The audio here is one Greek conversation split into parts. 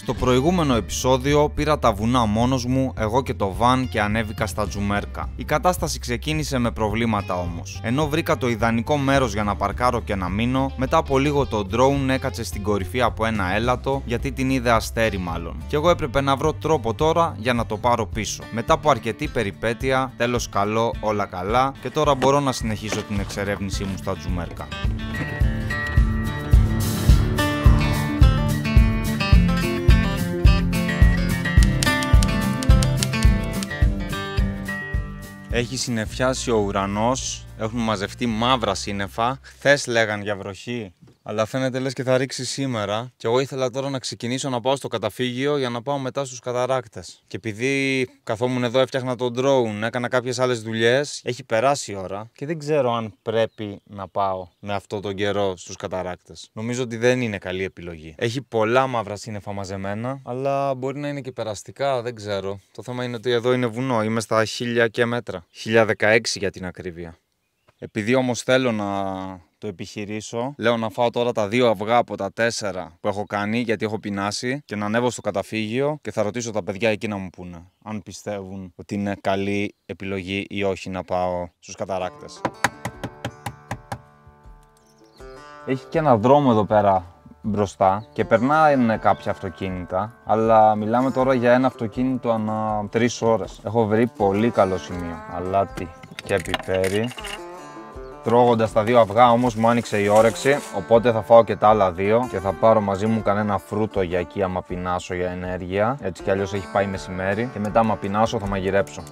Στο προηγούμενο επεισόδιο πήρα τα βουνά μόνος μου, εγώ και το βαν και ανέβηκα στα Τζουμέρκα. Η κατάσταση ξεκίνησε με προβλήματα όμως. Ενώ βρήκα το ιδανικό μέρος για να παρκάρω και να μείνω, μετά από λίγο το drone έκατσε στην κορυφή από ένα έλατο, γιατί την είδε αστέρι μάλλον. Και εγώ έπρεπε να βρω τρόπο τώρα για να το πάρω πίσω. Μετά από αρκετή περιπέτεια, τέλος καλό, όλα καλά, και τώρα μπορώ να συνεχίσω την εξερεύνησή μου στα Τζουμέρκα. Έχει συννεφιάσει ο ουρανός, έχουν μαζευτεί μαύρα σύννεφα. Χθες λέγαν για βροχή, αλλά φαίνεται λες και θα ρίξει σήμερα. Και εγώ ήθελα τώρα να ξεκινήσω να πάω στο καταφύγιο για να πάω μετά στους καταράκτες. Και επειδή καθόμουν εδώ, έφτιαχνα το drone, έκανα κάποιες άλλες δουλειές, έχει περάσει η ώρα και δεν ξέρω αν πρέπει να πάω με αυτό τον καιρό στους καταράκτες. Νομίζω ότι δεν είναι καλή επιλογή. Έχει πολλά μαύρα σύννεφα μαζεμένα, αλλά μπορεί να είναι και περαστικά, δεν ξέρω. Το θέμα είναι ότι εδώ είναι βουνό, είμαι στα 1000 και μέτρα. 1016 για την ακρίβεια. Επειδή όμως θέλω να το επιχειρήσω, λέω να φάω τώρα τα 2 αυγά από τα 4 που έχω κάνει, γιατί έχω πεινάσει, και να ανέβω στο καταφύγιο και θα ρωτήσω τα παιδιά εκεί να μου πούνε αν πιστεύουν ότι είναι καλή επιλογή ή όχι να πάω στους καταράκτες. Έχει και ένα δρόμο εδώ πέρα μπροστά και περνάνε κάποια αυτοκίνητα, αλλά μιλάμε τώρα για ένα αυτοκίνητο ανά 3 ώρες. Έχω βρει πολύ καλό σημείο, αλάτι και πιπέρι. Τρώγοντας τα 2 αυγά όμως μου άνοιξε η όρεξη, οπότε θα φάω και τα άλλα 2 και θα πάρω μαζί μου κανένα φρούτο για εκεί άμα πεινάσω για ενέργεια. Έτσι κι αλλιώς έχει πάει μεσημέρι και μετά άμα πεινάσω θα μαγειρέψω.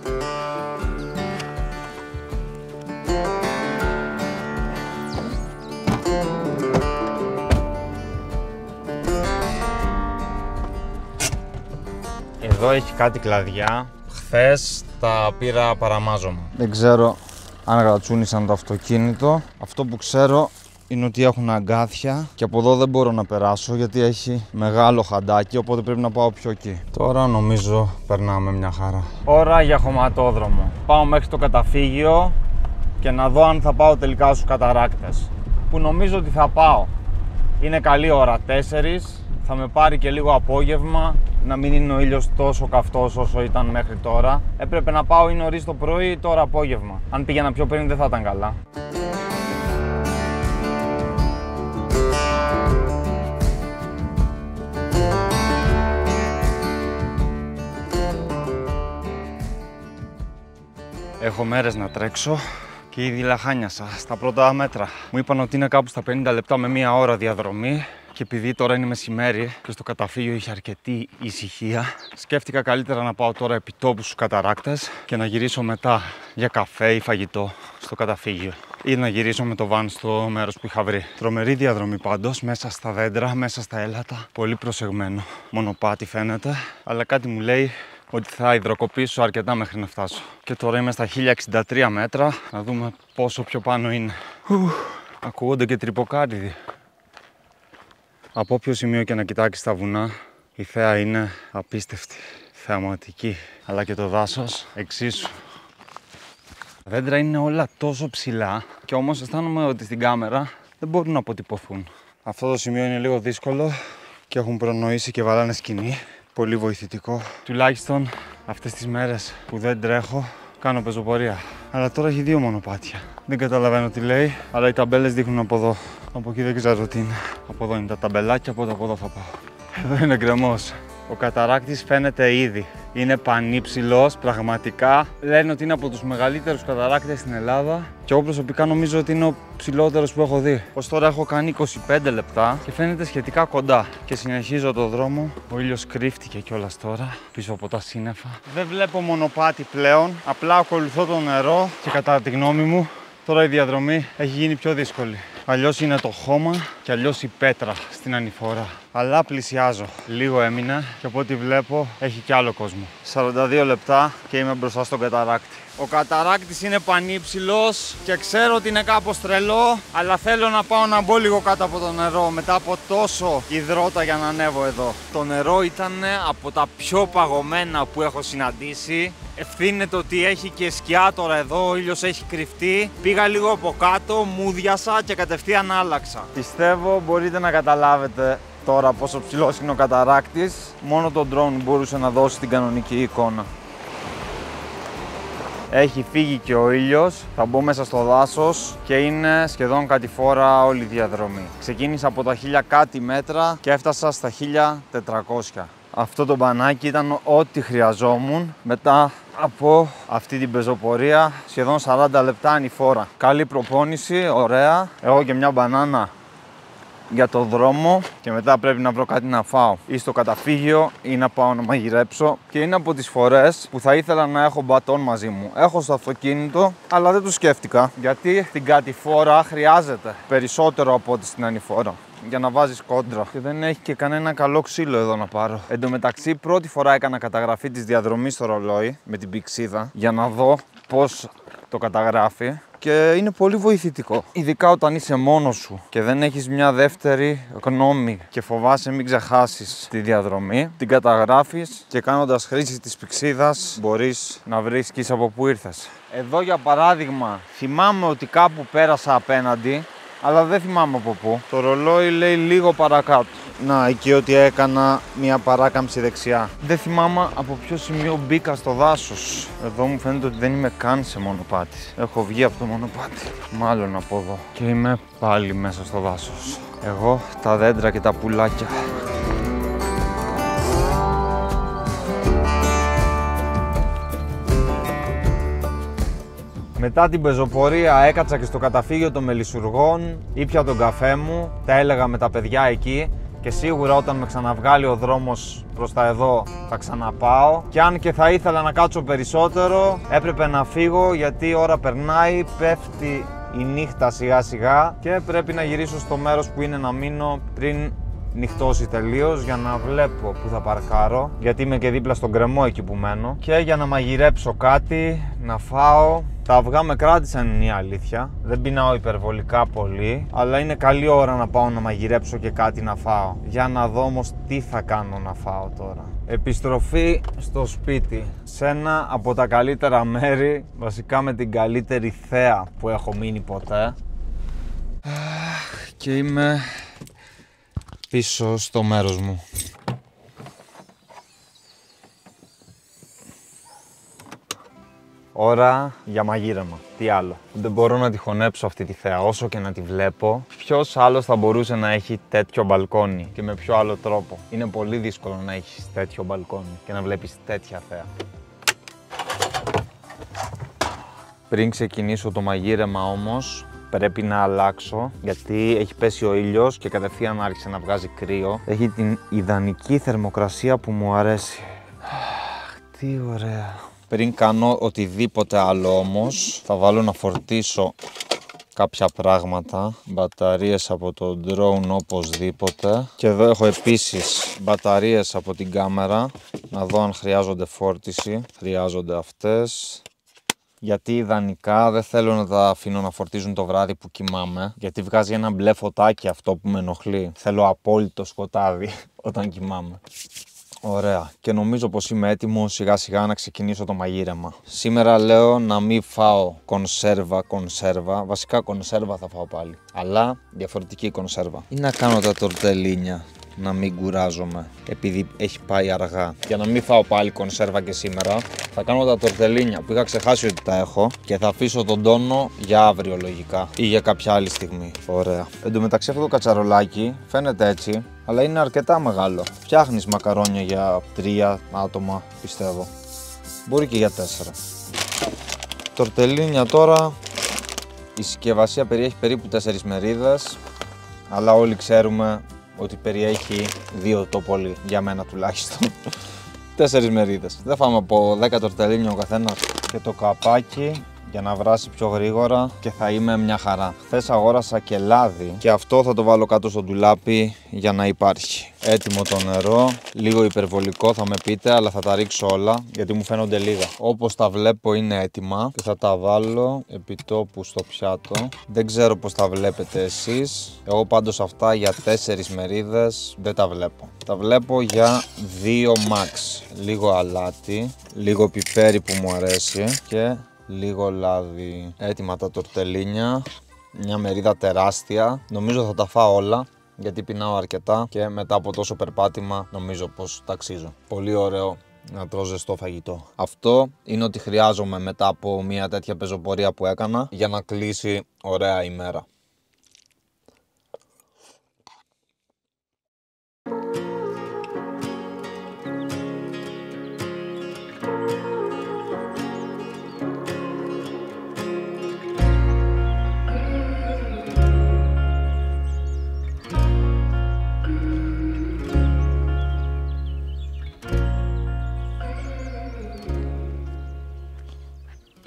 Εδώ έχει κάτι κλαδιά, χθες τα πήρα παραμάζωμα. Δεν ξέρω αν γρατσούνισαν το αυτοκίνητο. Αυτό που ξέρω είναι ότι έχουν αγκάθια και από εδώ δεν μπορώ να περάσω γιατί έχει μεγάλο χαντάκι, οπότε πρέπει να πάω πιο εκεί. Τώρα νομίζω περνάμε μια χαρά. Ώρα για χωματόδρομο. Πάω μέχρι το καταφύγιο και να δω αν θα πάω τελικά στους καταράκτες, που νομίζω ότι θα πάω. Είναι καλή ώρα, 4, θα με πάρει και λίγο απόγευμα, να μην είναι ο ήλιος τόσο καυτός όσο ήταν μέχρι τώρα. Έπρεπε να πάω ή νωρίς το πρωί ή τώρα απόγευμα. Αν πήγαινα πιο πριν δεν θα ήταν καλά. Έχω μέρες να τρέξω και ήδη λαχάνιασα στα πρώτα μέτρα. Μου είπαν ότι είναι κάπου στα 50 λεπτά με 1 ώρα διαδρομή. Και επειδή τώρα είναι μεσημέρι και στο καταφύγιο είχε αρκετή ησυχία, σκέφτηκα καλύτερα να πάω τώρα επί τόπου στους καταράκτες και να γυρίσω μετά για καφέ ή φαγητό στο καταφύγιο. Ή να γυρίσω με το βαν στο μέρος που είχα βρει. Τρομερή διαδρομή πάντως, μέσα στα δέντρα, μέσα στα έλατα. Πολύ προσεγμένο. Μονοπάτι φαίνεται, αλλά κάτι μου λέει ότι θα υδροκοπήσω αρκετά μέχρι να φτάσω. Και τώρα είμαι στα 1063 μέτρα, να δούμε πόσο πιο πάνω είναι. Ακούγονται και τρυποκάριδοι. Από όποιο σημείο και να κοιτάξεις τα βουνά, η θέα είναι απίστευτη, θεαματική, αλλά και το δάσος εξίσου. Τα δέντρα είναι όλα τόσο ψηλά και όμως αισθάνομαι ότι στην κάμερα δεν μπορούν να αποτυπωθούν. Αυτό το σημείο είναι λίγο δύσκολο και έχουν προνοήσει και βάλανε σκηνή. Πολύ βοηθητικό. Τουλάχιστον αυτές τις μέρες που δεν τρέχω, κάνω πεζοπορία. Αλλά τώρα έχει 2 μονοπάτια. Δεν καταλαβαίνω τι λέει, αλλά οι ταμπέλες δείχνουν από εδώ. Από εκεί δεν ξέρω τι είναι. Από εδώ είναι τα ταμπελάκια, οπότε από εδώ θα πάω. Εδώ είναι γκρεμός. Ο καταράκτης φαίνεται ήδη. Είναι πανύψηλος, πραγματικά. Λένε ότι είναι από τους μεγαλύτερους καταράκτες στην Ελλάδα. Και εγώ προσωπικά νομίζω ότι είναι ο ψηλότερος που έχω δει. Ως τώρα έχω κάνει 25 λεπτά και φαίνεται σχετικά κοντά. Και συνεχίζω το δρόμο. Ο ήλιος κρύφτηκε κιόλας τώρα πίσω από τα σύννεφα. Δεν βλέπω μονοπάτι πλέον. Απλά ακολουθώ το νερό και κατά τη γνώμη μου τώρα η διαδρομή έχει γίνει πιο δύσκολη. Αλλιώς είναι το χώμα και αλλιώς η πέτρα στην ανηφόρα. Αλλά πλησιάζω. Λίγο έμεινε και από ό,τι βλέπω έχει κι άλλο κόσμο. 42 λεπτά και είμαι μπροστά στον καταράκτη. Ο καταράκτης είναι πανύψηλος και ξέρω ότι είναι κάπως τρελό, αλλά θέλω να πάω να μπω λίγο κάτω από το νερό μετά από τόσο υδρότα για να ανέβω εδώ. Το νερό ήταν από τα πιο παγωμένα που έχω συναντήσει. Ευθύνεται ότι έχει και σκιά τώρα εδώ, ο ήλιος έχει κρυφτεί. Πήγα λίγο από κάτω, μούδιασα και κατευθείαν άλλαξα. Πιστεύω μπορείτε να καταλάβετε τώρα πόσο ψηλός είναι ο καταράκτης. Μόνο το drone μπορούσε να δώσει την κανονική εικόνα. Έχει φύγει και ο ήλιος, θα μπω μέσα στο δάσος και είναι σχεδόν κατηφόρα όλη η διαδρομή. Ξεκίνησα από τα 1000 κάτι μέτρα και έφτασα στα 1400. Αυτό το μπανάκι ήταν ό,τι χρειαζόμουν μετά από αυτή την πεζοπορία, σχεδόν 40 λεπτά ανηφόρα. Καλή προπόνηση, ωραία. Εγώ και μια μπανάνα για το δρόμο και μετά πρέπει να βρω κάτι να φάω ή στο καταφύγιο ή να πάω να μαγειρέψω, και είναι από τις φορές που θα ήθελα να έχω μπατόν μαζί μου. Έχω στο αυτοκίνητο, αλλά δεν το σκέφτηκα γιατί στην κατηφόρα χρειάζεται περισσότερο από ό,τι στην ανηφόρα για να βάζεις κόντρα και δεν έχει και κανένα καλό ξύλο εδώ να πάρω. Εν τω μεταξύ, πρώτη φορά έκανα καταγραφή της διαδρομής στο ρολόι με την πηξίδα για να δω πώς το καταγράφει. Και είναι πολύ βοηθητικό. Ειδικά όταν είσαι μόνος σου και δεν έχεις μια δεύτερη γνώμη και φοβάσαι μην ξεχάσεις τη διαδρομή. Την καταγράφεις και κάνοντας χρήση της πηξίδας μπορείς να βρίσκεις από πού ήρθες. Εδώ για παράδειγμα θυμάμαι ότι κάπου πέρασα απέναντι, αλλά δεν θυμάμαι από πού. Το ρολόι λέει λίγο παρακάτω. Να, εκεί ότι έκανα μια παράκαμψη δεξιά. Δεν θυμάμαι από ποιο σημείο μπήκα στο δάσος. Εδώ μου φαίνεται ότι δεν είμαι καν σε μονοπάτι. Έχω βγει από το μονοπάτι. Μάλλον από εδώ. Και είμαι πάλι μέσα στο δάσος. Εγώ, τα δέντρα και τα πουλάκια. Μετά την πεζοπορία έκατσα και στο καταφύγιο των μελισσουργών, ήπια τον καφέ μου, τα έλεγα με τα παιδιά εκεί και σίγουρα όταν με ξαναβγάλει ο δρόμος προς τα εδώ θα ξαναπάω. Και αν και θα ήθελα να κάτσω περισσότερο, έπρεπε να φύγω γιατί η ώρα περνάει, πέφτει η νύχτα σιγά σιγά και πρέπει να γυρίσω στο μέρος που είναι να μείνω πριν νυχτώσει τελείως για να βλέπω που θα παρκάρω, γιατί είμαι και δίπλα στον γκρεμό εκεί που μένω, και για να μαγειρέψω κάτι, να φάω. Τα αυγά με κράτησαν, είναι η αλήθεια. Δεν πεινάω υπερβολικά πολύ, αλλά είναι καλή ώρα να πάω να μαγειρέψω και κάτι να φάω. Για να δω όμως τι θα κάνω να φάω τώρα. Επιστροφή στο σπίτι, σε ένα από τα καλύτερα μέρη, βασικά με την καλύτερη θέα που έχω μείνει ποτέ. Και είμαι πίσω στο μέρος μου. Ώρα για μαγείρεμα. Τι άλλο. Δεν μπορώ να τη χωνέψω αυτή τη θέα όσο και να τη βλέπω. Ποιος άλλος θα μπορούσε να έχει τέτοιο μπαλκόνι και με ποιο άλλο τρόπο. Είναι πολύ δύσκολο να έχεις τέτοιο μπαλκόνι και να βλέπεις τέτοια θέα. Πριν ξεκινήσω το μαγείρεμα όμως, πρέπει να αλλάξω γιατί έχει πέσει ο ήλιος και κατευθείαν άρχισε να βγάζει κρύο. Έχει την ιδανική θερμοκρασία που μου αρέσει. Τι ωραία. Πριν κάνω οτιδήποτε άλλο όμως, θα βάλω να φορτίσω κάποια πράγματα, μπαταρίες από το drone οπωσδήποτε. Και εδώ έχω επίσης μπαταρίες από την κάμερα, να δω αν χρειάζονται φόρτιση. Χρειάζονται αυτές. Γιατί ιδανικά δεν θέλω να τα αφήνω να φορτίζουν το βράδυ που κοιμάμαι, γιατί βγάζει ένα μπλε φωτάκι αυτό που με ενοχλεί. Θέλω απόλυτο σκοτάδι όταν κοιμάμαι. Ωραία, και νομίζω πως είμαι έτοιμο σιγά σιγά να ξεκινήσω το μαγείρεμα. Σήμερα λέω να μην φάω κονσέρβα, βασικά κονσέρβα θα φάω πάλι, αλλά διαφορετική κονσέρβα. Ή να κάνω τα τορτελίνια, να μην κουράζομαι, επειδή έχει πάει αργά. Για να μην φάω πάλι κονσέρβα και σήμερα, θα κάνω τα τορτελίνια που είχα ξεχάσει ότι τα έχω και θα αφήσω τον τόνο για αύριο λογικά ή για κάποια άλλη στιγμή. Ωραία. Εν τω μεταξύ αυτό το κατσαρολάκι φαίνεται έτσι, αλλά είναι αρκετά μεγάλο. Φτιάχνεις μακαρόνια για 3 άτομα, πιστεύω. Μπορεί και για 4. Τορτελίνια τώρα, η συσκευασία περιέχει περίπου 4 μερίδες, αλλά όλοι ξέρουμε ότι περιέχει 2 το πολύ, για μένα τουλάχιστον. 4 μερίδες. Δεν φάμε από 10 τορτελίνια ο καθένας. Και το καπάκι για να βράσει πιο γρήγορα και θα είμαι μια χαρά. Χθες αγόρασα και λάδι και αυτό θα το βάλω κάτω στο ντουλάπι για να υπάρχει. Έτοιμο το νερό, λίγο υπερβολικό θα με πείτε, αλλά θα τα ρίξω όλα γιατί μου φαίνονται λίγα. Όπως τα βλέπω είναι έτοιμα και θα τα βάλω επί τόπου στο πιάτο. Δεν ξέρω πώς τα βλέπετε εσείς, εγώ πάντως αυτά για 4 μερίδες δεν τα βλέπω. Τα βλέπω για 2 max. Λίγο αλάτι, λίγο πιπέρι που μου αρέσει και λίγο λάδι. Έτοιμα τα τορτελίνια, μια μερίδα τεράστια, νομίζω θα τα φάω όλα γιατί πεινάω αρκετά και μετά από τόσο περπάτημα νομίζω πως ταξίζω. Πολύ ωραίο να τρώω ζεστό φαγητό. Αυτό είναι ό,τι χρειάζομαι μετά από μια τέτοια πεζοπορία που έκανα για να κλείσει ωραία ημέρα.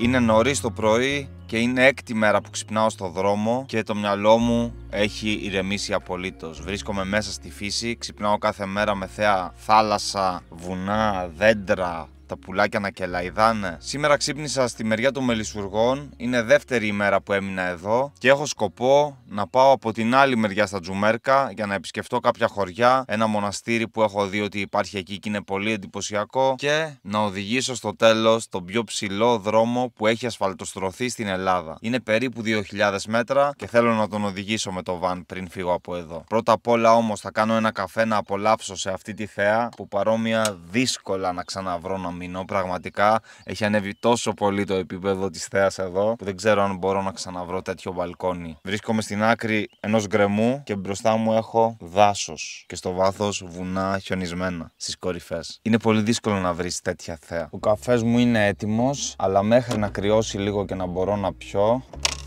Είναι νωρίς το πρωί και είναι έκτη μέρα που ξυπνάω στο δρόμο και το μυαλό μου έχει ηρεμήσει απολύτως. Βρίσκομαι μέσα στη φύση, ξυπνάω κάθε μέρα με θέα θάλασσα, βουνά, δέντρα, τα πουλάκια να κελαϊδάνε. Σήμερα ξύπνησα στη μεριά των Μελισσουργών, είναι δεύτερη ημέρα που έμεινα εδώ και έχω σκοπό να πάω από την άλλη μεριά στα Τζουμέρκα για να επισκεφτώ κάποια χωριά, ένα μοναστήρι που έχω δει ότι υπάρχει εκεί και είναι πολύ εντυπωσιακό και να οδηγήσω στο τέλος τον πιο ψηλό δρόμο που έχει ασφαλτοστρωθεί στην Ελλάδα. Είναι περίπου 2.000 μέτρα και θέλω να τον οδηγήσω με το βαν πριν φύγω από εδώ. Πρώτα απ' όλα όμως θα κάνω ένα καφέ να απολαύσω σε αυτή τη θέα που παρόμοια δύσκολα να ξαναβρω να μείνω. Πραγματικά έχει ανέβει τόσο πολύ το επίπεδο της θέας εδώ που δεν ξέρω αν μπορώ να ξαναβρω τέτοιο μπαλκόνι. Βρίσκομαι στην άκρη ενός γκρεμού και μπροστά μου έχω δάσος και στο βάθος βουνά χιονισμένα στις κορυφές. Είναι πολύ δύσκολο να βρεις τέτοια θέα. Ο καφές μου είναι έτοιμος, αλλά μέχρι να κρυώσει λίγο και να μπορώ να πιω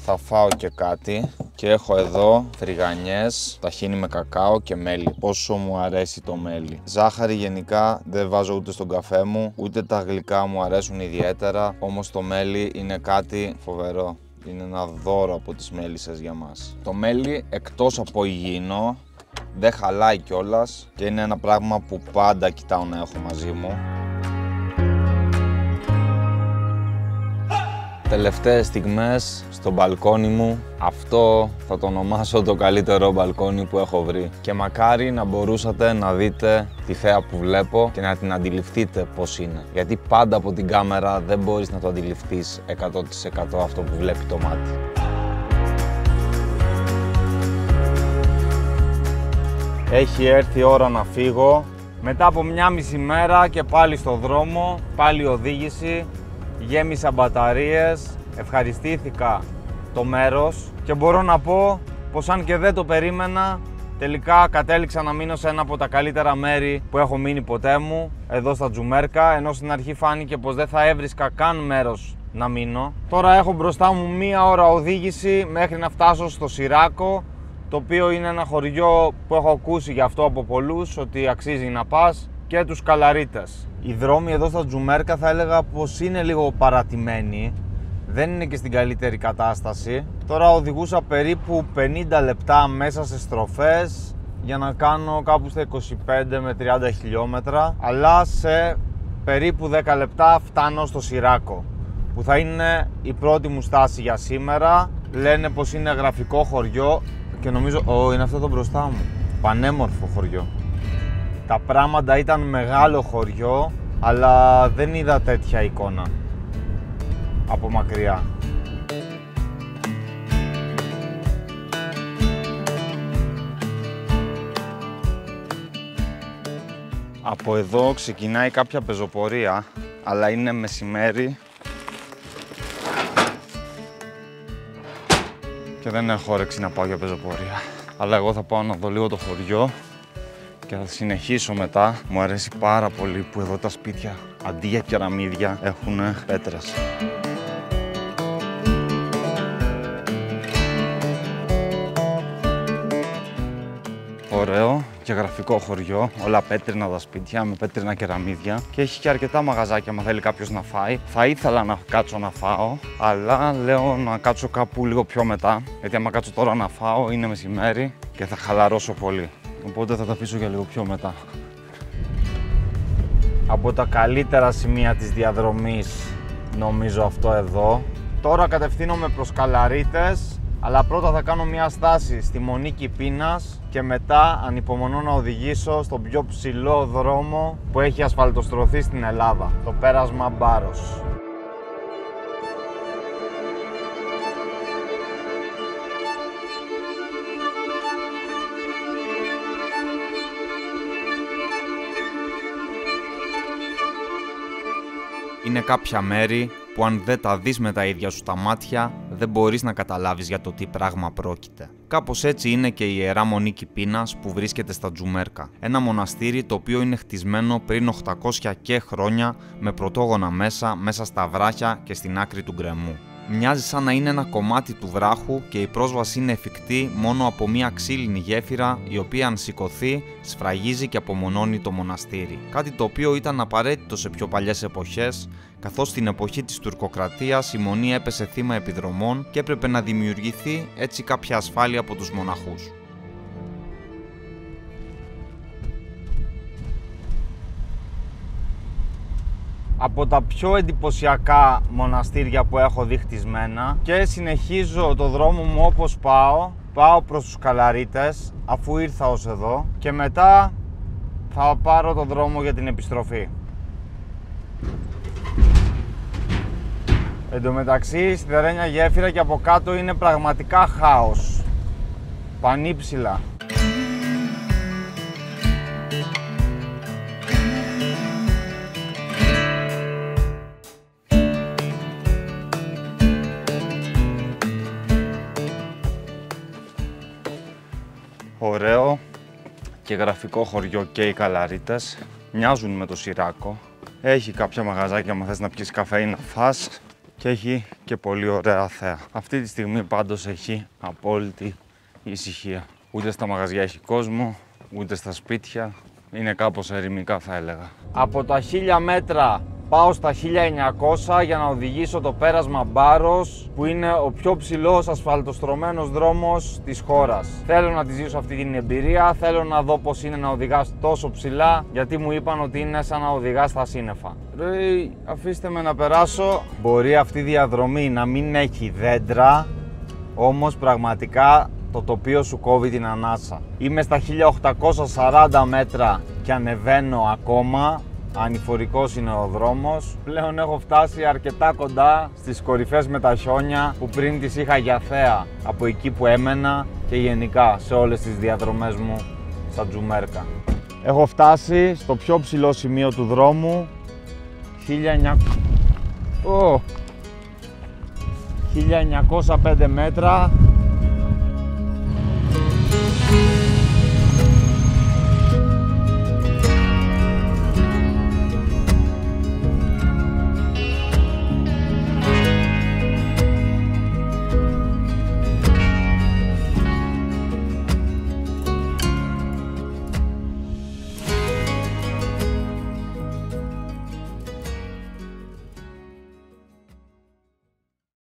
θα φάω και κάτι και έχω εδώ φρυγανιές, ταχίνι με κακάο και μέλι. Πόσο μου αρέσει το μέλι. Ζάχαρη γενικά δεν βάζω ούτε στον καφέ μου, ούτε τα γλυκά μου αρέσουν ιδιαίτερα, όμως το μέλι είναι κάτι φοβερό. Είναι ένα δώρο από τις μέλισσες για μας. Το μέλι εκτός από υγιεινό δεν χαλάει κιόλας και είναι ένα πράγμα που πάντα κοιτάω να έχω μαζί μου. Τελευταίες στιγμές στο μπαλκόνι μου, αυτό θα το ονομάσω το καλύτερο μπαλκόνι που έχω βρει. Και μακάρι να μπορούσατε να δείτε τη θέα που βλέπω και να την αντιληφθείτε πώς είναι. Γιατί πάντα από την κάμερα δεν μπορείς να το αντιληφθείς 100% αυτό που βλέπει το μάτι. Έχει έρθει η ώρα να φύγω. Μετά από 1,5 μέρα και πάλι στο δρόμο, πάλι οδήγηση. Γέμισα μπαταρίες, ευχαριστήθηκα το μέρος και μπορώ να πω πως αν και δεν το περίμενα, τελικά κατέληξα να μείνω σε ένα από τα καλύτερα μέρη που έχω μείνει ποτέ μου, εδώ στα Τζουμέρκα, ενώ στην αρχή φάνηκε πως δεν θα έβρισκα καν μέρος να μείνω. Τώρα έχω μπροστά μου 1 ώρα οδήγηση μέχρι να φτάσω στο Σιράκο, το οποίο είναι ένα χωριό που έχω ακούσει γι' αυτό από πολλούς ότι αξίζει να πας, και τους Καλαρίτες. Οι δρόμοι εδώ στα Τζουμέρκα θα έλεγα πως είναι λίγο παρατημένοι, δεν είναι και στην καλύτερη κατάσταση. Τώρα οδηγούσα περίπου 50 λεπτά μέσα σε στροφές για να κάνω κάπου στα 25 με 30 χιλιόμετρα, αλλά σε περίπου 10 λεπτά φτάνω στο Σιράκο, που θα είναι η πρώτη μου στάση για σήμερα. Λένε πως είναι γραφικό χωριό και νομίζω, είναι αυτό το μπροστά μου, πανέμορφο χωριό. Τα πράγματα ήταν μεγάλο χωριό, αλλά δεν είδα τέτοια εικόνα από μακριά. Από εδώ ξεκινάει κάποια πεζοπορία, αλλά είναι μεσημέρι και δεν έχω όρεξη να πάω για πεζοπορία. Αλλά εγώ θα πάω να δω λίγο το χωριό και θα συνεχίσω μετά. Μου αρέσει πάρα πολύ που εδώ τα σπίτια αντί για κεραμίδια έχουν πέτρες. Ωραίο και γραφικό χωριό, όλα πέτρινα τα σπίτια με πέτρινα κεραμίδια και έχει και αρκετά μαγαζάκια αν θέλει κάποιος να φάει. Θα ήθελα να κάτσω να φάω, αλλά λέω να κάτσω κάπου λίγο πιο μετά, γιατί άμα κάτσω τώρα να φάω είναι μεσημέρι και θα χαλαρώσω πολύ. Οπότε θα τα αφήσω για λίγο πιο μετά. Από τα καλύτερα σημεία της διαδρομής νομίζω αυτό εδώ. Τώρα κατευθύνομαι προς Καλαρίτες, αλλά πρώτα θα κάνω μια στάση στη Μονίκη Πίνας και μετά ανυπομονώ να οδηγήσω στον πιο ψηλό δρόμο που έχει ασφαλτοστρωθεί στην Ελλάδα, το πέρασμα Μπάρος. Είναι κάποια μέρη που αν δεν τα δεις με τα ίδια σου τα μάτια, δεν μπορείς να καταλάβεις για το τι πράγμα πρόκειται. Κάπως έτσι είναι και η Ιερά Μονή Κυπίνας που βρίσκεται στα Τζουμέρκα. Ένα μοναστήρι το οποίο είναι χτισμένο πριν 800 και χρόνια με πρωτόγωνα μέσα στα βράχια και στην άκρη του γκρεμού. Μοιάζει σαν να είναι ένα κομμάτι του βράχου και η πρόσβαση είναι εφικτή μόνο από μια ξύλινη γέφυρα η οποία αν σηκωθεί σφραγίζει και απομονώνει το μοναστήρι. Κάτι το οποίο ήταν απαραίτητο σε πιο παλιές εποχές, καθώς στην εποχή της τουρκοκρατίας η μονή έπεσε θύμα επιδρομών και έπρεπε να δημιουργηθεί έτσι κάποια ασφάλεια από τους μοναχούς. Από τα πιο εντυπωσιακά μοναστήρια που έχω δει χτισμένα και συνεχίζω το δρόμο μου όπως πάω προς τους Καλαρίτες αφού ήρθα ως εδώ και μετά θα πάρω το δρόμο για την επιστροφή. Εν τω μεταξύ στη Δερένια γέφυρα και από κάτω είναι πραγματικά χάος, πανύψηλα. Ωραίο και γραφικό χωριό και οι Καλαρίτες. Μοιάζουν με το Σιράκο. Έχει κάποια μαγαζάκια αν θες να πιεις καφέ ή να φας και έχει και πολύ ωραία θέα. Αυτή τη στιγμή πάντως έχει απόλυτη ησυχία. Ούτε στα μαγαζιά έχει κόσμο, ούτε στα σπίτια. Είναι κάπως ερημικά θα έλεγα. Από τα 1000 μέτρα πάω στα 1900 για να οδηγήσω το πέρασμα Μπάρος, που είναι ο πιο ψηλός ασφαλτοστρωμένος δρόμος της χώρας. Θέλω να τη ζήσω αυτή την εμπειρία, θέλω να δω πώς είναι να οδηγάς τόσο ψηλά, γιατί μου είπαν ότι είναι σαν να οδηγάς στα σύννεφα. Ρε, αφήστε με να περάσω. Μπορεί αυτή η διαδρομή να μην έχει δέντρα, όμως πραγματικά το τοπίο σου κόβει την ανάσα. Είμαι στα 1840 μέτρα και ανεβαίνω ακόμα. Ανηφορικός είναι ο δρόμος. Πλέον έχω φτάσει αρκετά κοντά στις κορυφές με τα χιόνια που πριν τις είχα για θέα από εκεί που έμενα και γενικά σε όλες τις διαδρομές μου στα Τζουμέρκα. Έχω φτάσει στο πιο ψηλό σημείο του δρόμου, 1905 μέτρα.